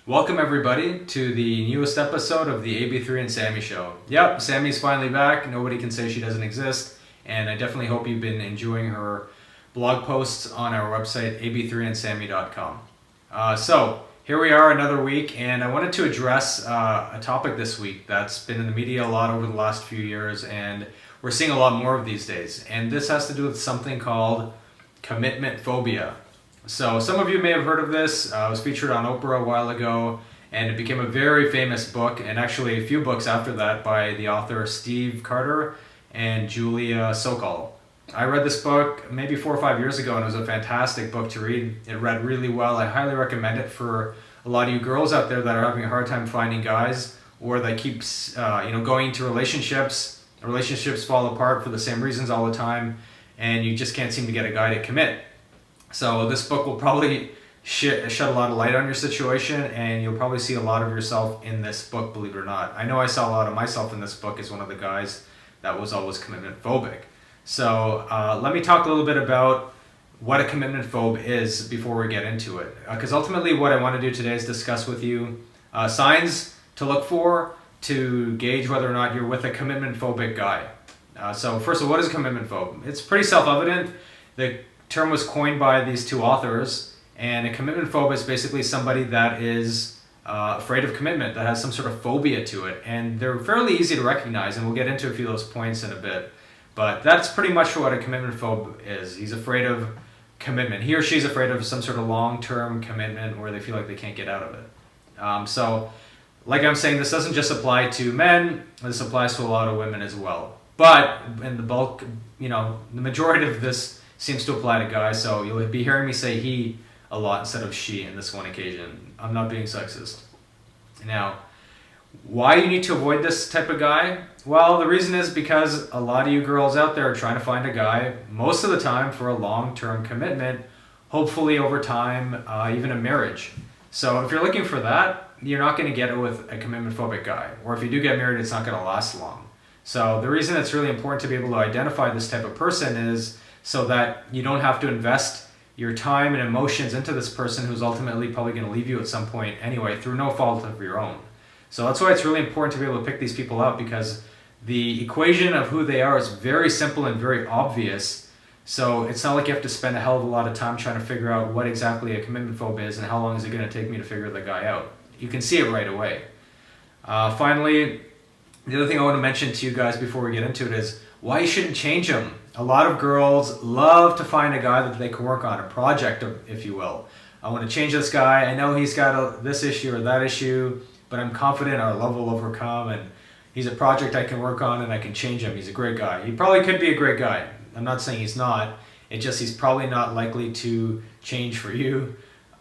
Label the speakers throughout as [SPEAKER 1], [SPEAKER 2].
[SPEAKER 1] Welcome everybody to the newest episode of the AB3 and Sammy Show. Yep, Sammy's finally back. Nobody can say she doesn't exist. And I definitely hope you've been enjoying her blog posts on our website, ab3andsammy.com. So here we are another week, and I wanted to address a topic this week that's been in the media a lot over the last few years, and we're seeing a lot more of these days. And this has to do with something called Commitment-Phobia. So some of you may have heard of this. It was featured on Oprah a while ago, and it became a very famous book, and actually a few books after that by the author Steve Carter and Julia Sokol. I read this book maybe 4 or 5 years ago, and it was a fantastic book to read. It read really well. I highly recommend it for a lot of you girls out there that are having a hard time finding guys, or that keeps going into relationships. Relationships fall apart for the same reasons all the time, and you just can't seem to get a guy to commit. So this book will probably shed a lot of light on your situation, and you'll probably see a lot of yourself in this book, believe it or not. I know I saw a lot of myself in this book as one of the guys that was always commitment-phobic. So let me talk a little bit about what a commitment-phobe is before we get into it. Because ultimately what I want to do today is discuss with you signs to look for to gauge whether or not you're with a commitment-phobic guy. So first of all, what is a commitment-phobe? It's pretty self-evident. The term was coined by these two authors, and a commitment-phobe is basically somebody that is afraid of commitment, that has some sort of phobia to it, and they're fairly easy to recognize, and we'll get into a few of those points in a bit. But that's pretty much what a commitment-phobe is. He's afraid of commitment. He or she's afraid of some sort of long-term commitment where they feel like they can't get out of it. So like I'm saying, this doesn't just apply to men, this applies to a lot of women as well. But in the bulk, the majority of this seems to apply to guys, so you'll be hearing me say he a lot instead of she in this one occasion. I'm not being sexist. Now, why you need to avoid this type of guy? Well, the reason is because a lot of you girls out there are trying to find a guy, most of the time for a long-term commitment, hopefully over time, even a marriage. So if you're looking for that, you're not going to get it with a commitment-phobic guy. Or if you do get married, it's not going to last long. So the reason it's really important to be able to identify this type of person is so that you don't have to invest your time and emotions into this person who's ultimately probably going to leave you at some point anyway through no fault of your own. So that's why it's really important to be able to pick these people out, because the equation of who they are is very simple and very obvious. So it's not like you have to spend a hell of a lot of time trying to figure out what exactly a commitment phobe is and how long is it going to take me to figure the guy out. You can see it right away. Finally, the other thing I want to mention to you guys before we get into it is why you shouldn't change them. A lot of girls love to find a guy that they can work on, a project, if you will. I want to change this guy. I know he's got this issue or that issue, but I'm confident our love will overcome, and he's a project I can work on and I can change him. He's a great guy. He probably could be a great guy. I'm not saying he's not. It's just he's probably not likely to change for you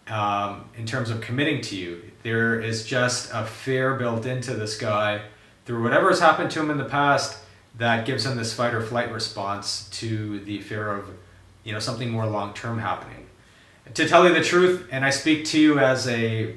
[SPEAKER 1] in terms of committing to you. There is just a fear built into this guy through whatever has happened to him in the past that gives him this fight or flight response to the fear of, something more long-term happening. To tell you the truth, and I speak to you as a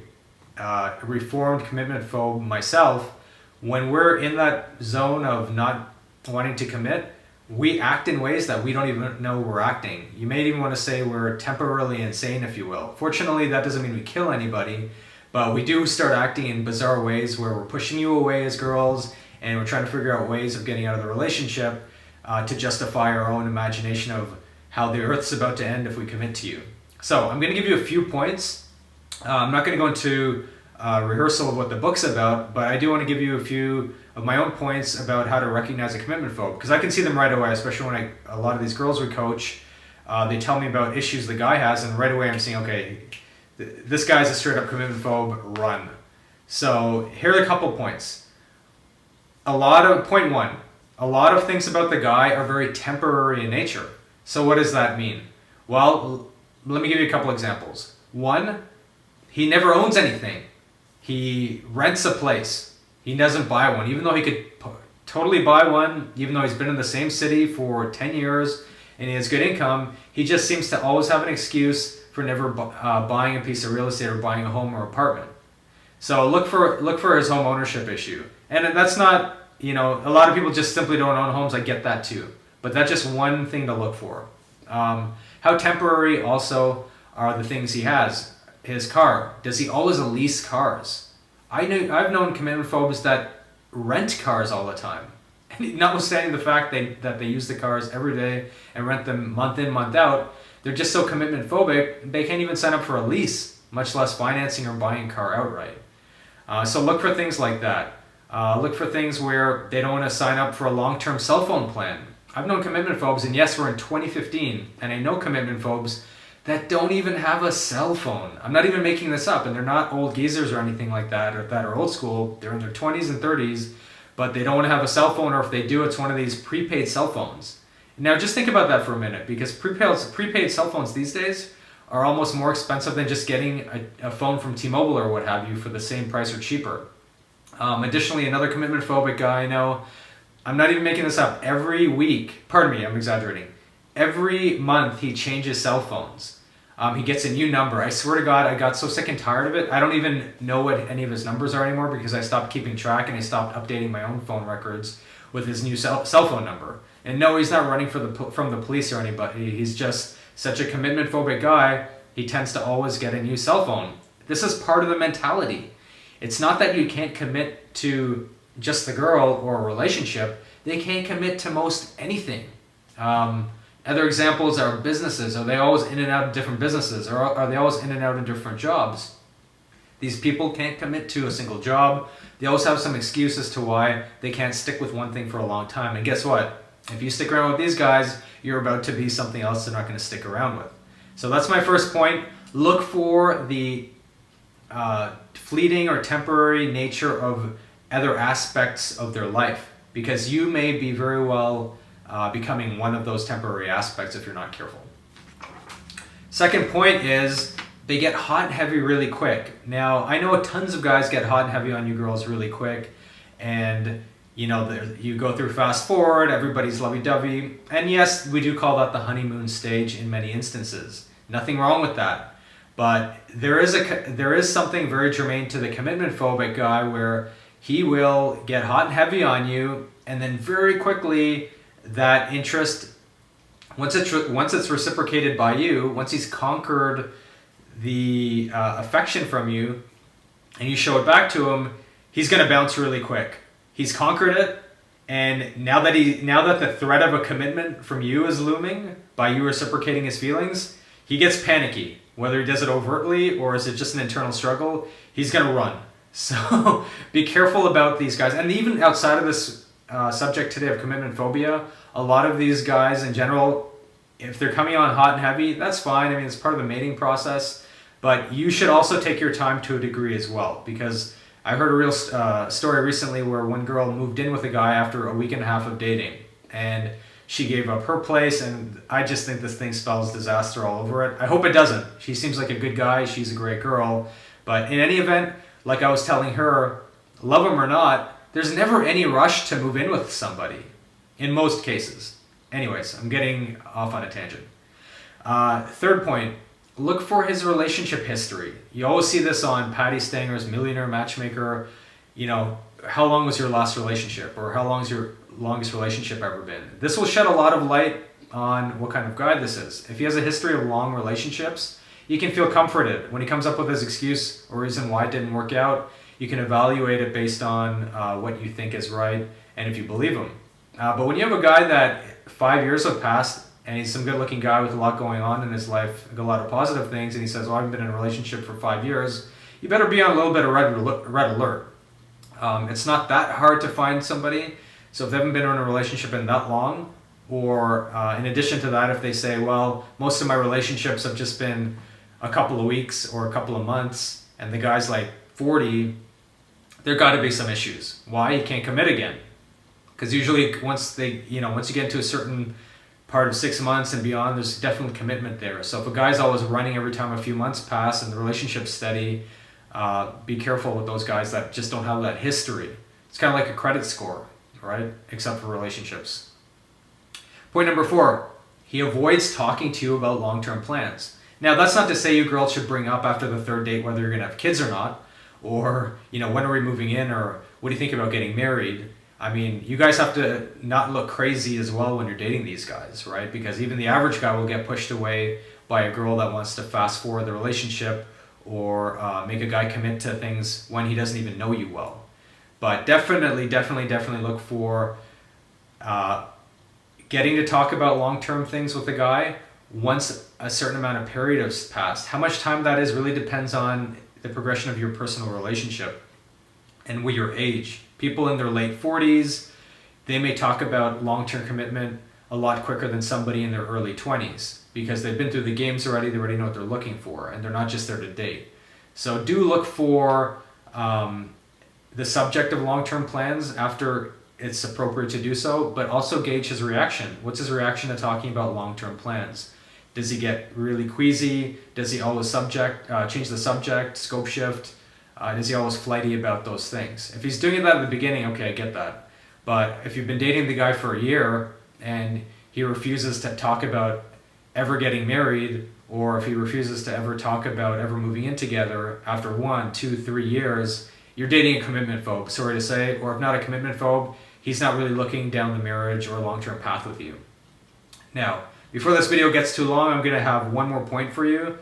[SPEAKER 1] reformed commitment phobe myself, when we're in that zone of not wanting to commit, we act in ways that we don't even know we're acting. You may even want to say we're temporarily insane, if you will. Fortunately, that doesn't mean we kill anybody, but we do start acting in bizarre ways where we're pushing you away as girls, and we're trying to figure out ways of getting out of the relationship to justify our own imagination of how the earth's about to end if we commit to you. So I'm going to give you a few points. I'm not going to go into a rehearsal of what the book's about, but I do want to give you a few of my own points about how to recognize a commitment phobe, because I can see them right away, especially when a lot of these girls we coach, they tell me about issues the guy has, and right away I'm seeing, okay, this guy's a straight up commitment phobe, run. So here are a couple points. Point one, a lot of things about the guy are very temporary in nature. So what does that mean? Well, let me give you a couple examples. One, he never owns anything. He rents a place. He doesn't buy one, even though he could totally buy one, even though he's been in the same city for 10 years and he has good income. He just seems to always have an excuse for never buying a piece of real estate or buying a home or apartment. So look for his home ownership issue. And that's not, a lot of people just simply don't own homes. I get that too. But that's just one thing to look for. How temporary also are the things he has. his car? Does he always lease cars? I've known commitment phobes that rent cars all the time. And notwithstanding the fact that they use the cars every day and rent them month in, month out, they're just so commitment phobic, they can't even sign up for a lease, much less financing or buying a car outright. So look for things like that. Look for things where they don't want to sign up for a long-term cell phone plan. I've known commitment phobes, and yes, we're in 2015, and I know commitment phobes that don't even have a cell phone. I'm not even making this up, and they're not old geezers or anything like that, or that are old school. They're in their 20s and 30s, but they don't want to have a cell phone, or if they do, it's one of these prepaid cell phones. Now just think about that for a minute, because prepaid cell phones these days are almost more expensive than just getting a phone from T-Mobile or what have you for the same price or cheaper. Additionally, another commitment phobic guy I know, I'm not even making this up, every week, pardon me, I'm exaggerating, every month he changes cell phones. He gets a new number. I swear to God, I got so sick and tired of it. I don't even know what any of his numbers are anymore because I stopped keeping track and I stopped updating my own phone records with his new cell phone number. And no, he's not running from the police or anybody. He's just such a commitment phobic guy, he tends to always get a new cell phone. This is part of the mentality. It's not that you can't commit to just the girl or a relationship. They can't commit to most anything. Other examples are businesses. Are they always in and out of different businesses? Or are they always in and out of different jobs? These people can't commit to a single job. They always have some excuse as to why they can't stick with one thing for a long time. And guess what? If you stick around with these guys, you're about to be something else they're not going to stick around with. So that's my first point. Look for the fleeting or temporary nature of other aspects of their life, because you may be very well becoming one of those temporary aspects if you're not careful. Second point is they get hot and heavy really quick. Now, I know tons of guys get hot and heavy on you girls really quick, and you know, you go through fast forward, everybody's lovey-dovey, and yes, we do call that the honeymoon stage in many instances. Nothing wrong with that. But there is something very germane to the commitment phobic guy where he will get hot and heavy on you, and then very quickly that interest, once it's reciprocated by you, once he's conquered the affection from you, and you show it back to him, he's going to bounce really quick. He's conquered it, and now that the threat of a commitment from you is looming by you reciprocating his feelings, he gets panicky. Whether he does it overtly or is it just an internal struggle, he's going to run. So be careful about these guys. And even outside of this subject today of commitment phobia, a lot of these guys in general, if they're coming on hot and heavy, that's fine. I mean, it's part of the mating process. But you should also take your time to a degree as well, because I heard a real story recently where one girl moved in with a guy after a week and a half of dating, and she gave up her place, and I just think this thing spells disaster all over it. I hope it doesn't. She seems like a good guy. She's a great girl. But in any event, like I was telling her, love him or not, there's never any rush to move in with somebody, in most cases. Anyways, I'm getting off on a tangent. Third point, look for his relationship history. You always see this on Patty Stanger's Millionaire Matchmaker. You know, how long was your last relationship, or how long has your longest relationship ever been? This will shed a lot of light on what kind of guy this is. If he has a history of long relationships, you can feel comforted. When he comes up with his excuse or reason why it didn't work out, you can evaluate it based on what you think is right and if you believe him. But when you have a guy that 5 years have passed and he's some good-looking guy with a lot going on in his life, a lot of positive things, and he says, well, I haven't been in a relationship for 5 years, you better be on a little bit of red alert. It's not that hard to find somebody. So if they haven't been in a relationship in that long, or in addition to that, if they say, well, most of my relationships have just been a couple of weeks or a couple of months, and the guy's like 40, there got to be some issues. Why? He can't commit again. Because usually once you get into a certain part of 6 months and beyond, there's definitely commitment there. So if a guy's always running every time a few months pass and the relationship's steady, be careful with those guys that just don't have that history. It's kind of like a credit score, right? Except for relationships. Point number 4, he avoids talking to you about long-term plans. Now, that's not to say you girls should bring up after the 3rd date whether you're going to have kids or not, or, when are we moving in, or what do you think about getting married? I mean, you guys have to not look crazy as well when you're dating these guys, right? Because even the average guy will get pushed away by a girl that wants to fast forward the relationship, or make a guy commit to things when he doesn't even know you well. But definitely look for getting to talk about long-term things with a guy once a certain amount of period has passed. How much time that is really depends on the progression of your personal relationship and with your age. People in their late 40s, they may talk about long-term commitment a lot quicker than somebody in their early 20s because they've been through the games already, they already know what they're looking for, and they're not just there to date. So do look for the subject of long-term plans after it's appropriate to do so, but also gauge his reaction. What's his reaction to talking about long-term plans? Does he get really queasy? Does he always change the subject, scope shift? Is he always flighty about those things? If he's doing that at the beginning, okay, I get that. But if you've been dating the guy for a year and he refuses to talk about ever getting married, or if he refuses to ever talk about ever moving in together after 1, 2, 3 years, you're dating a commitment phobe, sorry to say, or if not a commitment phobe, he's not really looking down the marriage or long-term path with you. Now, before this video gets too long, I'm going to have one more point for you.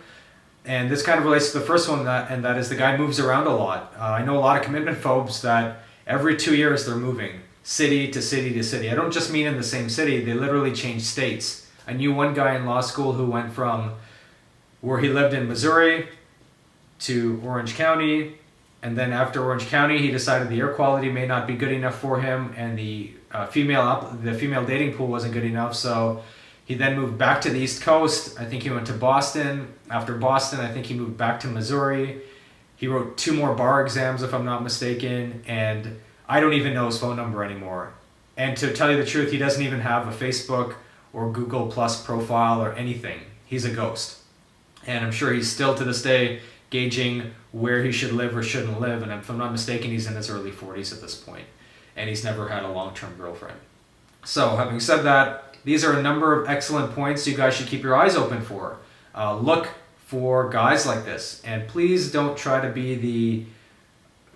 [SPEAKER 1] And this kind of relates to the first one, and that is the guy moves around a lot. I know a lot of commitment phobes that every 2 years they're moving city to city to city. I don't just mean in the same city, they literally change states. I knew one guy in law school who went from where he lived in Missouri to Orange County, and then after Orange County he decided the air quality may not be good enough for him and the female dating pool wasn't good enough, so he then moved back to the East Coast. I think he went to Boston. After Boston, I think he moved back to Missouri. He wrote 2 more bar exams, if I'm not mistaken, and I don't even know his phone number anymore. And to tell you the truth, he doesn't even have a Facebook or Google Plus profile or anything. He's a ghost. And I'm sure he's still to this day gauging where he should live or shouldn't live, and if I'm not mistaken, he's in his early 40s at this point, and he's never had a long-term girlfriend. So, having said that, these are a number of excellent points you guys should keep your eyes open for. Look for guys like this, and please don't try to be the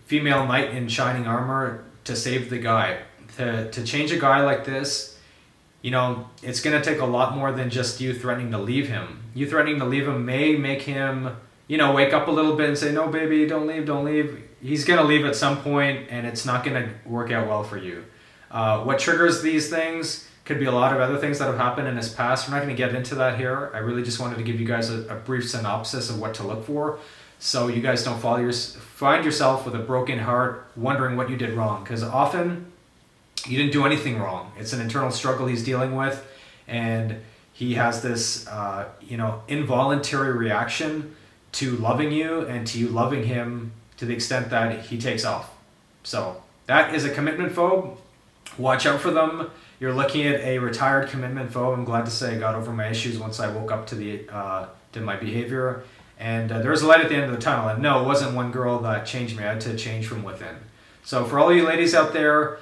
[SPEAKER 1] female knight in shining armor to save the guy. To change a guy like this, you know, it's going to take a lot more than just you threatening to leave him. You threatening to leave him may make him, you know, wake up a little bit and say, no, baby, don't leave, don't leave. He's going to leave at some point, and it's not going to work out well for you. What triggers these things could be a lot of other things that have happened in his past. We're not going to get into that here. I really just wanted to give you guys a brief synopsis of what to look for, so you guys don't find yourself with a broken heart wondering what you did wrong, because often you didn't do anything wrong. It's an internal struggle he's dealing with, and he has this involuntary reaction to loving you and to you loving him to the extent that he takes off. So that is a commitment phobe. Watch out for them. You're looking at a retired commitment phobe. I'm glad to say I got over my issues once I woke up to my behavior, and there was a light at the end of the tunnel. And no, it wasn't one girl that changed me. I had to change from within. So for all you ladies out there,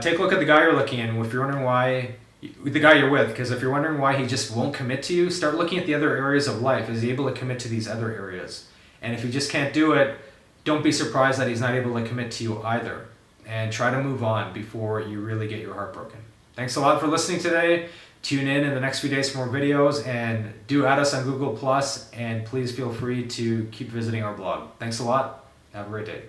[SPEAKER 1] take a look at the guy you're looking at. If you're wondering why, the guy you're with, because if you're wondering why he just won't commit to you, start looking at the other areas of life. Is he able to commit to these other areas? And if he just can't do it, don't be surprised that he's not able to commit to you either. And try to move on before you really get your heart broken. Thanks a lot for listening today. Tune in the next few days for more videos, and do add us on Google+, and please feel free to keep visiting our blog. Thanks a lot. Have a great day.